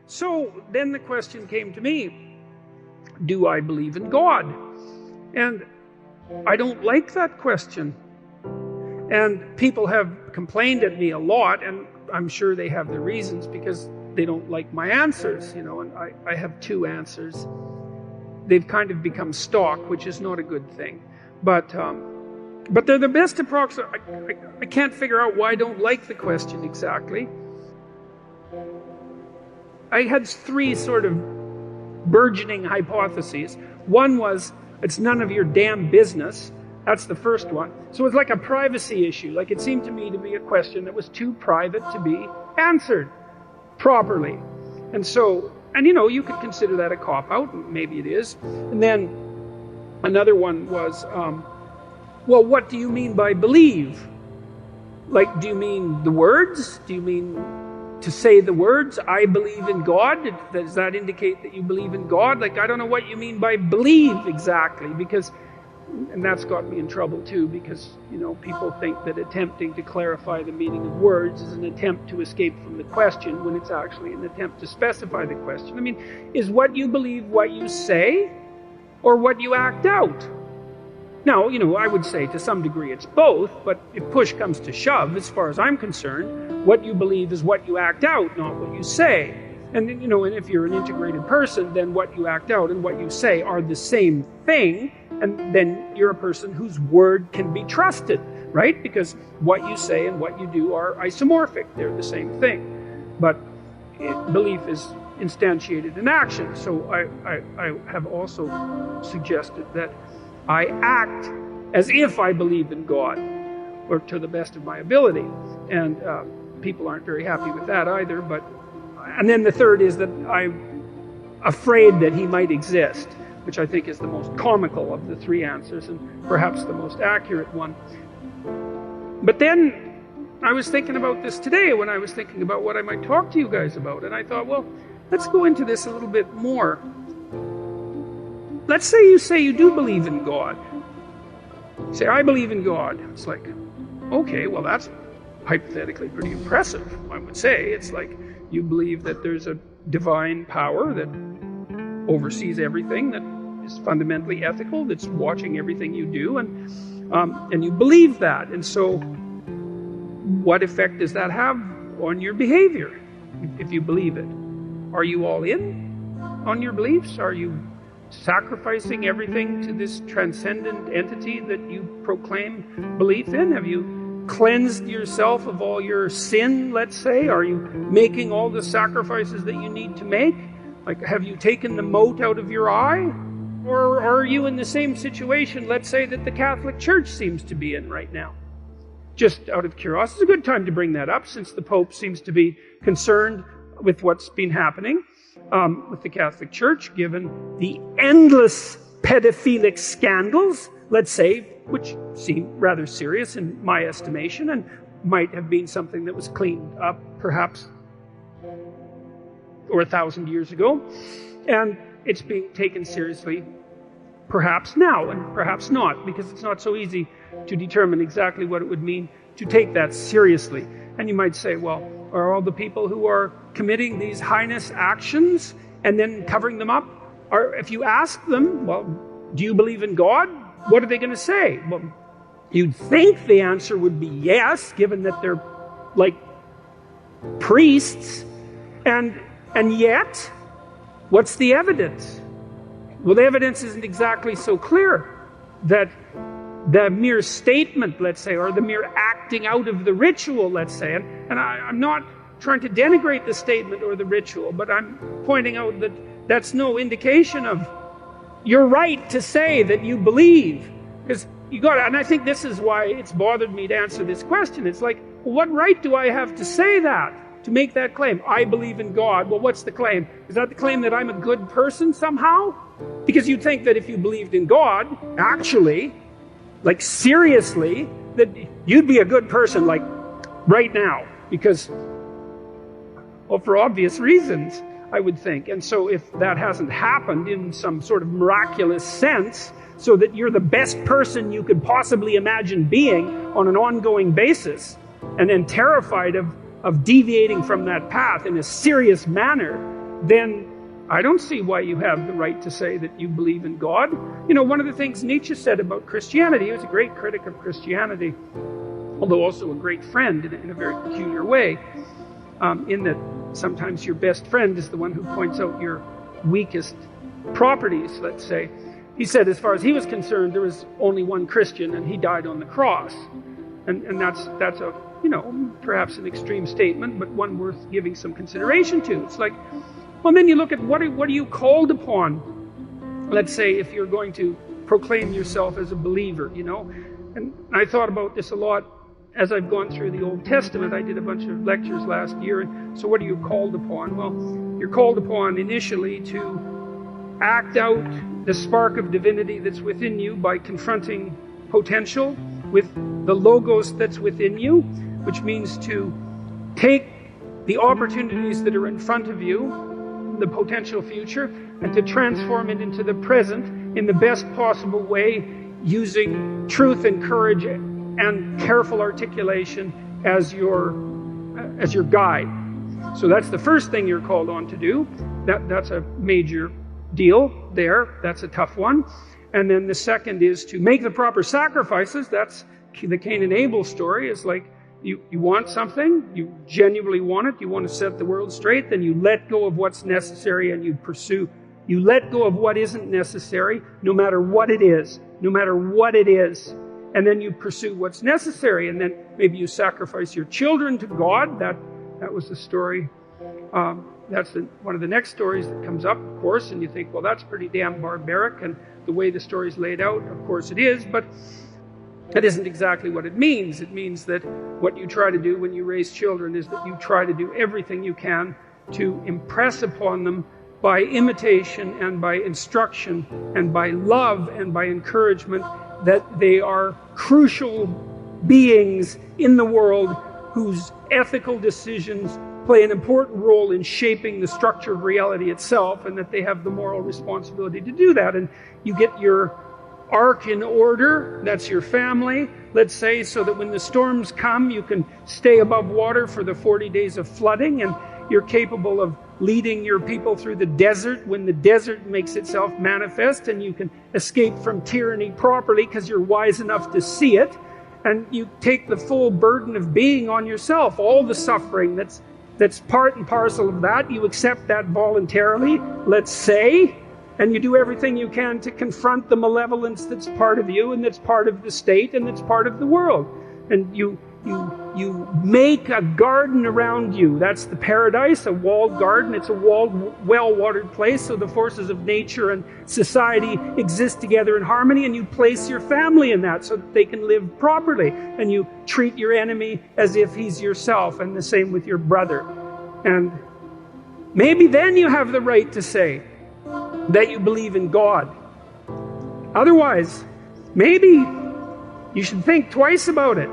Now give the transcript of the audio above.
So then the question came to me, do I believe in God? And I don't like that question. And people have complained at me a lot, and I'm sure they have their reasons because they don't like my answers, and I have two answers. They've kind of become stock, which is not a good thing. But they're the best approximate. I can't figure out why I don't like the question exactly. I had three sort of burgeoning hypotheses. One was, it's none of your damn business. That's the first one. So it's like a privacy issue. Like, it seemed to me to be a question that was too private to be answered properly. And so, you could consider that a cop-out, and maybe it is. And then another one was, well, what do you mean by believe? Like, do you mean the words? Do you mean to say the words, I believe in God? Does that indicate that you believe in God? Like, I don't know what you mean by believe exactly, and that's got me in trouble too, because, people think that attempting to clarify the meaning of words is an attempt to escape from the question when it's actually an attempt to specify the question. I mean, is what you believe what you say or what you act out? Now, I would say to some degree it's both, but if push comes to shove, as far as I'm concerned, what you believe is what you act out, not what you say. And, and if you're an integrated person, then what you act out and what you say are the same thing, and then you're a person whose word can be trusted, right? Because what you say and what you do are isomorphic. They're the same thing. But belief is instantiated in action. So I have also suggested that I act as if I believe in God, or to the best of my ability. And people aren't very happy with that either. And then the third is that I'm afraid that he might exist, which I think is the most comical of the three answers and perhaps the most accurate one. But then I was thinking about this today when I was thinking about what I might talk to you guys about. And I thought, well, let's go into this a little bit more. Let's say you do believe in God. Say, I believe in God. It's like, okay, well, that's hypothetically pretty impressive, I would say. It's like you believe that there's a divine power that oversees everything, that is fundamentally ethical, that's watching everything you do, and you believe that. And so what effect does that have on your behavior if you believe it? Are you all in on your beliefs? Are you sacrificing everything to this transcendent entity that you proclaim belief in? Have you cleansed yourself of all your sin, let's say? Are you making all the sacrifices that you need to make? Like, have you taken the mote out of your eye? Or are you in the same situation, let's say, that the Catholic Church seems to be in right now? Just out of curiosity, it's a good time to bring that up, since the Pope seems to be concerned with what's been happening with the Catholic Church, given the endless pedophilic scandals, let's say, which seem rather serious in my estimation, and might have been something that was cleaned up perhaps or 1,000 years ago. And it's being taken seriously perhaps now and perhaps not, because it's not so easy to determine exactly what it would mean to take that seriously. And you might say, well, are all the people who are committing these heinous actions and then covering them up, if you ask them, well, do you believe in God? What are they going to say? Well, you'd think the answer would be yes, given that they're like priests. And yet, what's the evidence? Well, the evidence isn't exactly so clear that the mere statement, let's say, or the mere acting out of the ritual, let's say, and I'm not trying to denigrate the statement or the ritual, but I'm pointing out that that's no indication of you're right to say that you believe. Because you got to, and I think this is why it's bothered me to answer this question. It's like, well, what right do I have to say that? To make that claim? I believe in God. Well, what's the claim? Is that the claim that I'm a good person somehow? Because you'd think that if you believed in God, actually, like seriously, that you'd be a good person, like right now. Because, well, for obvious reasons, I would think. And so if that hasn't happened in some sort of miraculous sense, so that you're the best person you could possibly imagine being on an ongoing basis, and then terrified of deviating from that path in a serious manner, then I don't see why you have the right to say that you believe in God. You know, one of the things Nietzsche said about Christianity, he was a great critic of Christianity, although also a great friend in a very peculiar way, in that sometimes your best friend is the one who points out your weakest properties, let's say. He said, as far as he was concerned, there was only one Christian, and he died on the cross. And that's a, you know, perhaps an extreme statement, but one worth giving some consideration to. It's like, well, then you look at what are you called upon? Let's say if you're going to proclaim yourself as a believer, you know. And I thought about this a lot as I've gone through the Old Testament. I did a bunch of lectures last year. And so what are you called upon? Well, you're called upon initially to act out the spark of divinity that's within you by confronting potential with the logos that's within you, which means to take the opportunities that are in front of you, the potential future, and to transform it into the present in the best possible way, using truth and courage and careful articulation as your guide. So that's the first thing you're called on to do. That's a major deal there. That's a tough one. And then the second is to make the proper sacrifices. That's the Cain and Abel story. Is like, you want something, you genuinely want it, you want to set the world straight, then you let go of what's necessary and you pursue. You let go of what isn't necessary, no matter what it is. No matter what it is. And then you pursue what's necessary. And then maybe you sacrifice your children to God. That was the story. That's one of the next stories that comes up, of course. And you think, well, that's pretty damn barbaric. And the way the story's laid out, of course it is. But that isn't exactly what it means. It means that what you try to do when you raise children is that you try to do everything you can to impress upon them by imitation and by instruction and by love and by encouragement that they are crucial beings in the world whose ethical decisions play an important role in shaping the structure of reality itself, and that they have the moral responsibility to do that. And you get your ark in order, that's your family, let's say, so that when the storms come, you can stay above water for the 40 days of flooding, and you're capable of leading your people through the desert when the desert makes itself manifest, and you can escape from tyranny properly because you're wise enough to see it, and you take the full burden of being on yourself, all the suffering that's part and parcel of that. You accept that voluntarily, let's say, and you do everything you can to confront the malevolence that's part of you and that's part of the state and that's part of the world. And you make a garden around you. That's the paradise, a walled garden. It's a walled, well-watered place, so the forces of nature and society exist together in harmony, and you place your family in that so that they can live properly. And you treat your enemy as if he's yourself, and the same with your brother. And maybe then you have the right to say that you believe in God. Otherwise, maybe you should think twice about it.